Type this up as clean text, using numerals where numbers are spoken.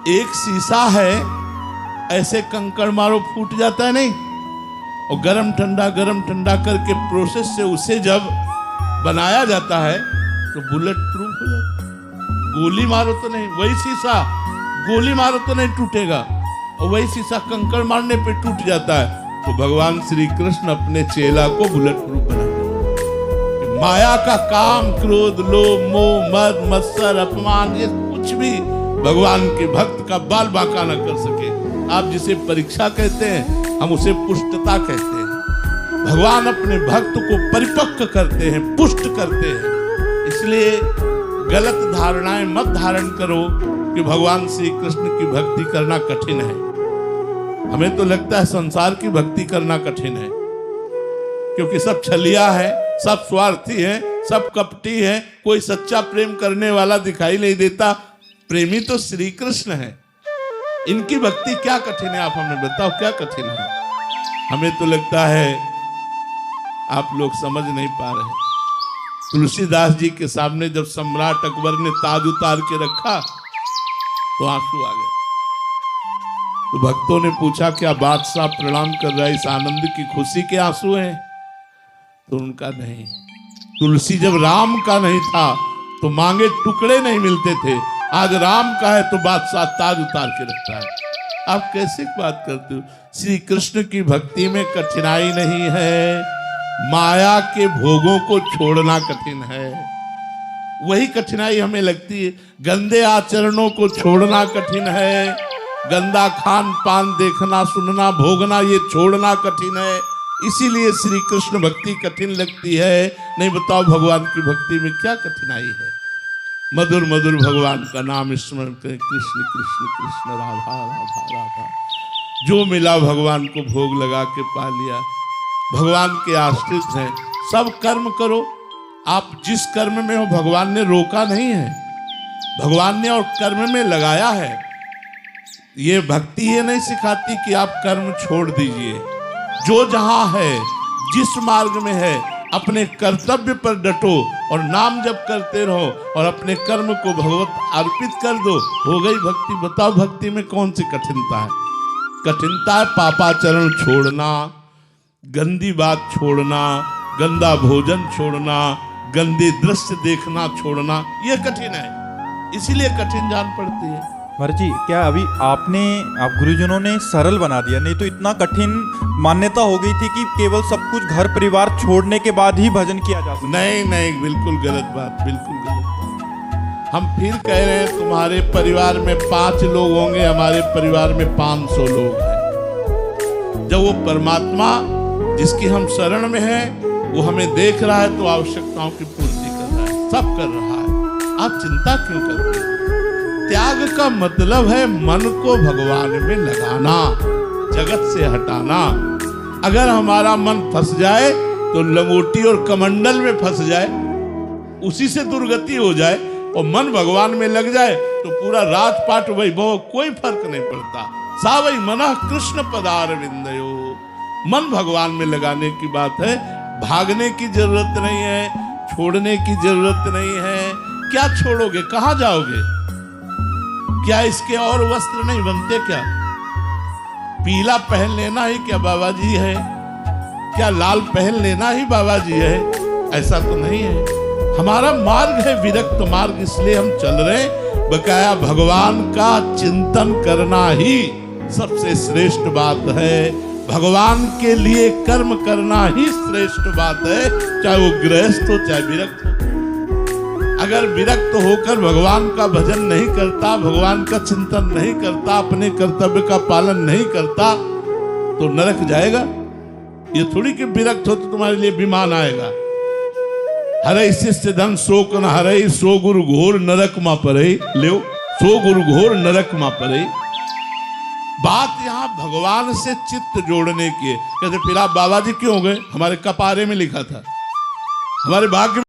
एक शीशा है, ऐसे कंकड़ मारो फूट जाता है नहीं, और गरम ठंडा करके प्रोसेस से उसे जब बनाया जाता है तो बुलेट प्रूफ हो जाता है। गोली मारो तो नहीं, वही शीशा गोली मारो तो नहीं टूटेगा, और वही शीशा कंकड़ मारने पे टूट जाता है। तो भगवान श्री कृष्ण अपने चेला को बुलेट प्रूफ बना दिया। माया का काम, क्रोध, लोभ, मोह, मद, मत्सर, अपमान, ये कुछ भी भगवान के भक्त का बाल बांका न कर सके। आप जिसे परीक्षा कहते हैं, हम उसे पुष्टता कहते हैं। भगवान अपने भक्त को परिपक्व करते हैं, पुष्ट करते हैं। इसलिए गलत धारणाएं मत धारण करो कि भगवान श्री कृष्ण की भक्ति करना कठिन है। हमें तो लगता है संसार की भक्ति करना कठिन है, क्योंकि सब छलिया है, सब स्वार्थी है, सब कपटी है, कोई सच्चा प्रेम करने वाला दिखाई नहीं देता। प्रेमी तो श्री कृष्ण है। इनकी भक्ति क्या कठिन है, आप हमें बताओ क्या कठिन है? हमें तो लगता है आप लोग समझ नहीं पा रहे। तुलसीदास जी के सामने जब सम्राट अकबर ने ताज उतार के रखा तो आंसू आ गए। तो भक्तों ने पूछा, क्या बादशाह प्रणाम कर रहा है, इस आनंद की खुशी के आंसू हैं? तो उनका नहीं। तुलसी जब राम का नहीं था तो मांगे टुकड़े नहीं मिलते थे, आज राम का है तो बादशाह ताज उतार के रखता है। आप कैसे बात करते हो? श्री कृष्ण की भक्ति में कठिनाई नहीं है, माया के भोगों को छोड़ना कठिन है। वही कठिनाई हमें लगती है। गंदे आचरणों को छोड़ना कठिन है, गंदा खान पान देखना, सुनना, भोगना, ये छोड़ना कठिन है। इसीलिए श्री कृष्ण भक्ति कठिन लगती है। नहीं बताओ भगवान की भक्ति में क्या कठिनाई है? मधुर मधुर भगवान का नाम स्मरण करें, कृष्ण कृष्ण कृष्ण राधा राधा राधा। जो मिला भगवान को भोग लगा के पा लिया। भगवान के आश्रित हैं, सब कर्म करो। आप जिस कर्म में हो भगवान ने रोका नहीं है, भगवान ने और कर्म में लगाया है। ये भक्ति ये नहीं सिखाती कि आप कर्म छोड़ दीजिए। जो जहां है, जिस मार्ग में है, अपने कर्तव्य पर डटो और नाम जप करते रहो और अपने कर्म को भगवत अर्पित कर दो, हो गई भक्ति। बताओ भक्ति में कौन सी कठिनता है? कठिनता है पापाचरण छोड़ना, गंदी बात छोड़ना, गंदा भोजन छोड़ना, गंदे दृश्य देखना छोड़ना, ये कठिन है। इसीलिए कठिन जान पड़ती है। महाराज जी, क्या अभी आप गुरुजनों ने सरल बना दिया, नहीं तो इतना कठिन मान्यता हो गई थी कि केवल सब कुछ घर परिवार छोड़ने के बाद ही भजन किया जा सकता। नहीं, बिल्कुल गलत बात, बिल्कुल गलत बात। हम फिर कह रहे हैं तुम्हारे परिवार में 5 लोग होंगे, हमारे परिवार में 500 लोग हैं। जब वो परमात्मा जिसकी हम शरण में हैं वो हमें देख रहा है तो आवश्यकताओं की पूर्ति कर रहा है, सब कर रहा है। आप चिंता क्यों करते हैं? त्याग का मतलब है मन को भगवान में लगाना, जगत से हटाना। अगर हमारा मन फंस जाए तो लंगोटी और कमंडल में फंस जाए, उसी से दुर्गति हो जाए, और मन भगवान में लग जाए तो पूरा राजपाट वैभव कोई फर्क नहीं पड़ता। सावई मनः कृष्ण पदारविंदयो। मन भगवान में लगाने की बात है। भागने की जरूरत नहीं है, छोड़ने की जरूरत नहीं है। क्या छोड़ोगे, कहां जाओगे? क्या इसके और वस्त्र नहीं बनते क्या? पीला पहन लेना ही क्या बाबा जी है? क्या लाल पहन लेना ही बाबा जी है? ऐसा तो नहीं है। हमारा मार्ग है विरक्त मार्ग, इसलिए हम चल रहे। बकाया भगवान का चिंतन करना ही सबसे श्रेष्ठ बात है। भगवान के लिए कर्म करना ही श्रेष्ठ बात है, चाहे वो गृहस्थ हो चाहे विरक्त हो। अगर विरक्त होकर भगवान का भजन नहीं करता, भगवान का चिंतन नहीं करता, अपने कर्तव्य का पालन नहीं करता तो नरक जाएगा। ये थोड़ी कि विरक्त हो तो तुम्हारे लिए विमान आएगा। हरे शिष्य धन शोक न हरे, सो गुरु घोर नरक मा परे। लो, सो गुरु घोर नरक मा परे। बात यहां भगवान से चित्त जोड़ने की है। कहते फिर आप बाबा जी क्यों हो गए? हमारे कपारे में लिखा था, हमारे भाग्य